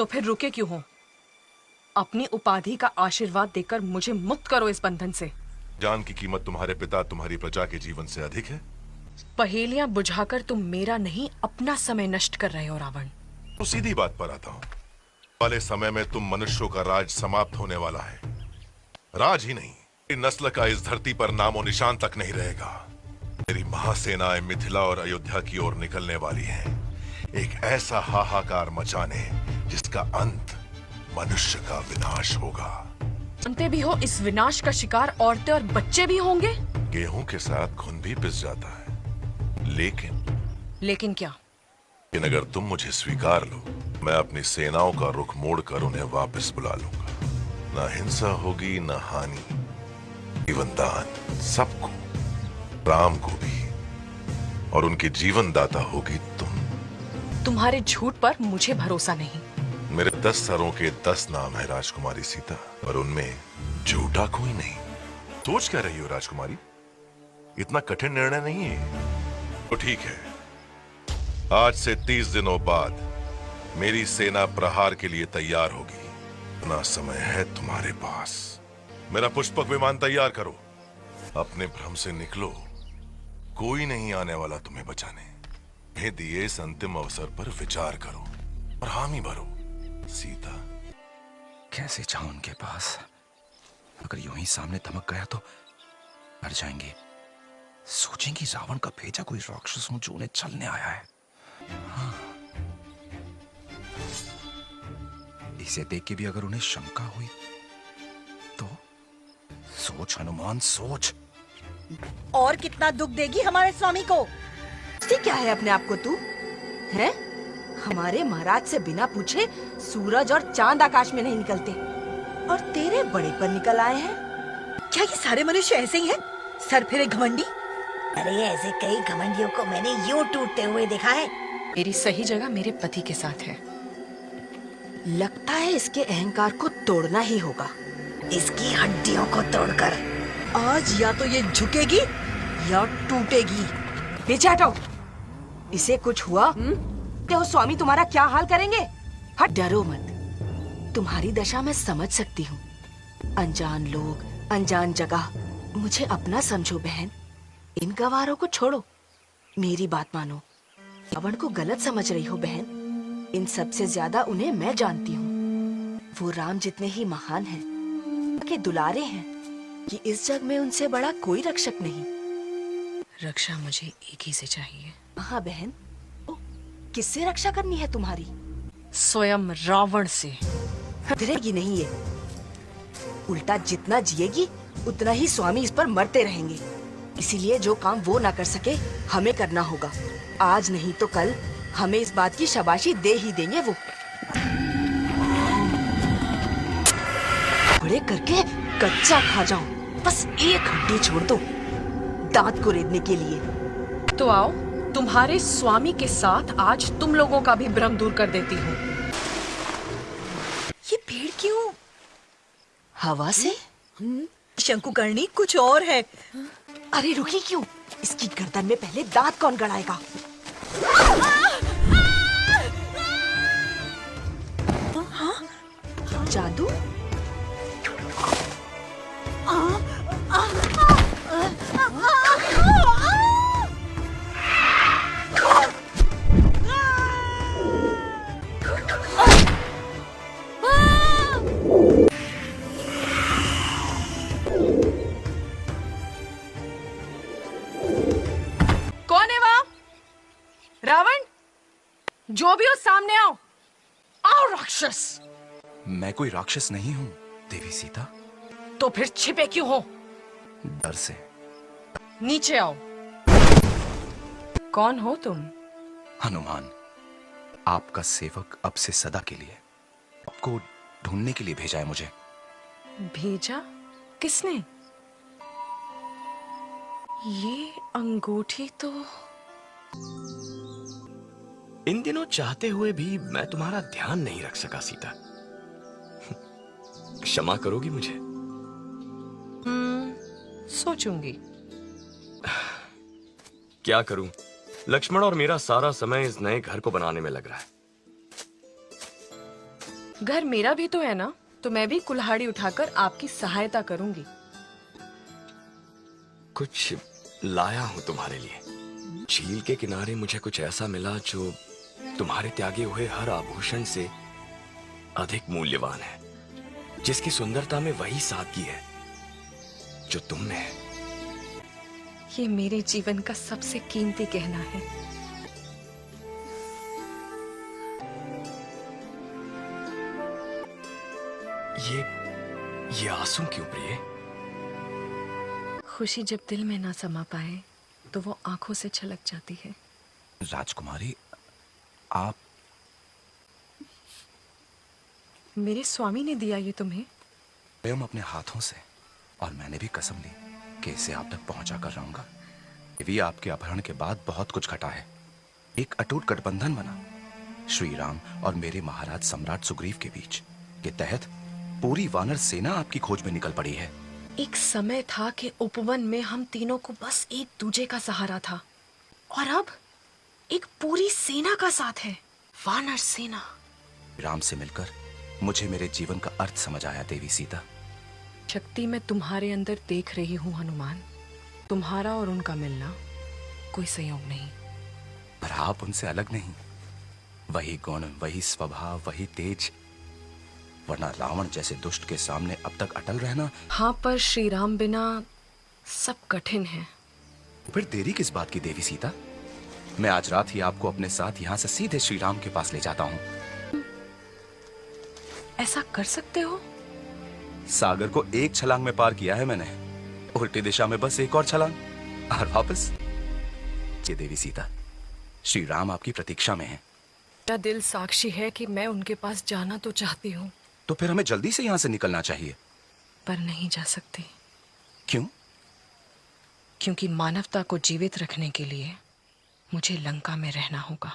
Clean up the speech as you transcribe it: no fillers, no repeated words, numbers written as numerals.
तो फिर रुके क्यों हो? अपनी उपाधि का आशीर्वाद देकर मुझे मुक्त करो इस बंधन से। जान की कीमत तुम्हारे पिता तुम्हारी प्रजा के जीवन से अधिक है। पहेलियां बुझाकर तुम मेरा नहीं अपना समय नष्ट कर रहे हो रावण। तो सीधी बात पर आता हूं। वाले समय में तुम मनुष्यों का राज समाप्त होने वाला है। राज ही नहीं, नस्ल का इस धरती पर नामो निशान तक नहीं रहेगा। मेरी महासेनाएं मिथिला और अयोध्या की ओर निकलने वाली हैं, एक ऐसा हाहाकार मचाने जिसका अंत मनुष्य का विनाश होगा। जानते भी हो इस विनाश का शिकार औरतें और बच्चे भी होंगे। गेहूं के साथ खून भी पिस जाता है, लेकिन क्या? लेकिन अगर तुम मुझे स्वीकार लो, मैं अपनी सेनाओं का रुख मोड़कर उन्हें वापस बुला लूंगा। ना हिंसा होगी, ना हानि, जीवन दान सबको, राम को भी, और उनकी जीवन दाता होगी तुम। तुम्हारे झूठ पर मुझे भरोसा नहीं। मेरे 10 सरों के 10 नाम है राजकुमारी सीता, और उनमें झूठा कोई नहीं। सोच क्या रही हो राजकुमारी? इतना कठिन निर्णय नहीं है। तो ठीक है, आज से 30 दिनों बाद मेरी सेना प्रहार के लिए तैयार होगी। इतना समय है तुम्हारे पास। मेरा पुष्पक विमान तैयार करो, अपने भ्रम से निकलो। कोई नहीं आने वाला तुम्हें बचाने। हे दिए इस अंतिम अवसर पर विचार करो और हामी भरो। सीता, कैसे जाऊं उनके पास? अगर यूं ही सामने धमक गया तो मर जाएंगे। सोचेंगे रावण का भेजा कोई राक्षस हूं जो उन्हें छलने आया है। हाँ। इसे देख के भी अगर उन्हें शंका हुई तो सोच हनुमान, सोच। और कितना दुख देगी हमारे स्वामी को? क्या है अपने आप को तू? है? हमारे महाराज से बिना पूछे सूरज और चांद आकाश में नहीं निकलते, और तेरे बड़े पर निकल आए हैं। क्या ये सारे मनुष्य ऐसे ही हैं? सर फिरे घमंडी। अरे ऐसे कई घमंडियों को मैंने यूं टूटते हुए देखा है। मेरी सही जगह मेरे पति के साथ है। लगता है इसके अहंकार को तोड़ना ही होगा। इसकी हड्डियों को तोड़कर आज या तो ये झुकेगी या टूटेगी। पीछे हटो। इसे कुछ हुआ तो स्वामी तुम्हारा क्या हाल करेंगे? हट, डरो मत। तुम्हारी दशा मैं समझ सकती हूँ। अनजान लोग, अनजान जगह, मुझे अपना समझो बहन। इन गवारों को छोड़ो, मेरी बात मानो। रावण को गलत समझ रही हो बहन। इन सबसे ज्यादा उन्हें मैं जानती हूँ। वो राम जितने ही महान हैं, के दुलारे हैं, कि इस जग में उनसे बड़ा कोई रक्षक नहीं। रक्षा मुझे एक ही से चाहिए। हाँ बहन, किससे रक्षा करनी है तुम्हारी? स्वयं रावण से। डरेगी नहीं ये। उल्टा जितना जिएगी उतना ही स्वामी इस पर मरते रहेंगे। इसीलिए जो काम वो ना कर सके हमें करना होगा। आज नहीं तो कल हमें इस बात की शाबाशी दे ही देंगे वो। बड़े करके कच्चा खा जाओ, बस एक हड्डी छोड़ दो दांत को रेदने के लिए। तो आओ, तुम्हारे स्वामी के साथ आज तुम लोगों का भी भ्रम दूर कर देती हूँ। ये पेड़ क्यों? हवा से? शंकुकर्णी कुछ और है। अरे रुकी क्यों? इसकी गर्दन में पहले दांत कौन गड़ाएगा? हाँ? जादू? कौन है वहाँ? रावण, जो भी हो सामने आओ। आओ राक्षस। मैं कोई राक्षस नहीं हूँ देवी सीता। तो फिर छिपे क्यों हो? डर से। नीचे आओ। कौन हो तुम? हनुमान, आपका सेवक अब से सदा के लिए। आपको ढूंढने के लिए भेजा है मुझे। भेजा? किसने? ये अंगूठी तो इन दिनों चाहते हुए भी मैं तुम्हारा ध्यान नहीं रख सका सीता। क्षमा करोगी मुझे? सोचूंगी। क्या करूं, लक्ष्मण और मेरा सारा समय इस नए घर को बनाने में लग रहा है। घर मेरा भी तो है ना, तो मैं भी कुल्हाड़ी उठाकर आपकी सहायता करूंगी। कुछ लाया हूं तुम्हारे लिए। झील के किनारे मुझे कुछ ऐसा मिला जो तुम्हारे त्यागे हुए हर आभूषण से अधिक मूल्यवान है, जिसकी सुंदरता में वही सादगी है जो तुम में है। ये मेरे जीवन का सबसे कीमती गहना है। ये आंसू क्यों प्रिय? खुशी जब दिल में ना समा पाए तो वो आंखों से छलक जाती है। राजकुमारी, आप मेरे स्वामी ने दिया ये तुम्हें। स्वयं अपने हाथों से, और मैंने भी कसम ली कि इसे आप तक पहुंचा कर रहूंगा। देवी, आपके अपहरण के बाद बहुत कुछ घटा है। एक अटूट गठबंधन बना श्री राम और मेरे महाराज सम्राट सुग्रीव के बीच, के तहत पूरी वानर सेना आपकी खोज में निकल पड़ी है। एक समय था कि उपवन में हम तीनों को बस एक दूजे का सहारा था, और अब एक पूरी सेना का साथ है, वानर सेना। राम से मिलकर मुझे मेरे जीवन का अर्थ समझ आया देवी सीता। शक्ति मैं तुम्हारे अंदर देख रही हूँ हनुमान। तुम्हारा और उनका मिलना कोई संयोग नहीं। पर आप उनसे अलग नहीं। वही गुण, वही स्वभाव, वही तेज। वरना रावण जैसे दुष्ट के सामने अब तक अटल रहना। हाँ, पर श्री राम बिना सब कठिन है। फिर देरी किस बात की देवी सीता? मैं आज रात ही आपको अपने साथ यहाँ से सीधे श्री राम के पास ले जाता हूँ। ऐसा कर सकते हो? सागर को एक छलांग में पार किया है मैंने, उल्टी दिशा में बस एक और छलांग और वापस। ये देवी सीता, श्री राम आपकी प्रतीक्षा में हैं। मेरा दिल साक्षी है कि मैं उनके पास जाना तो चाहती हूँ, तो फिर हमें जल्दी से यहाँ से निकलना चाहिए। पर नहीं जा सकती। क्यों? क्योंकि मानवता को जीवित रखने के लिए मुझे लंका में रहना होगा।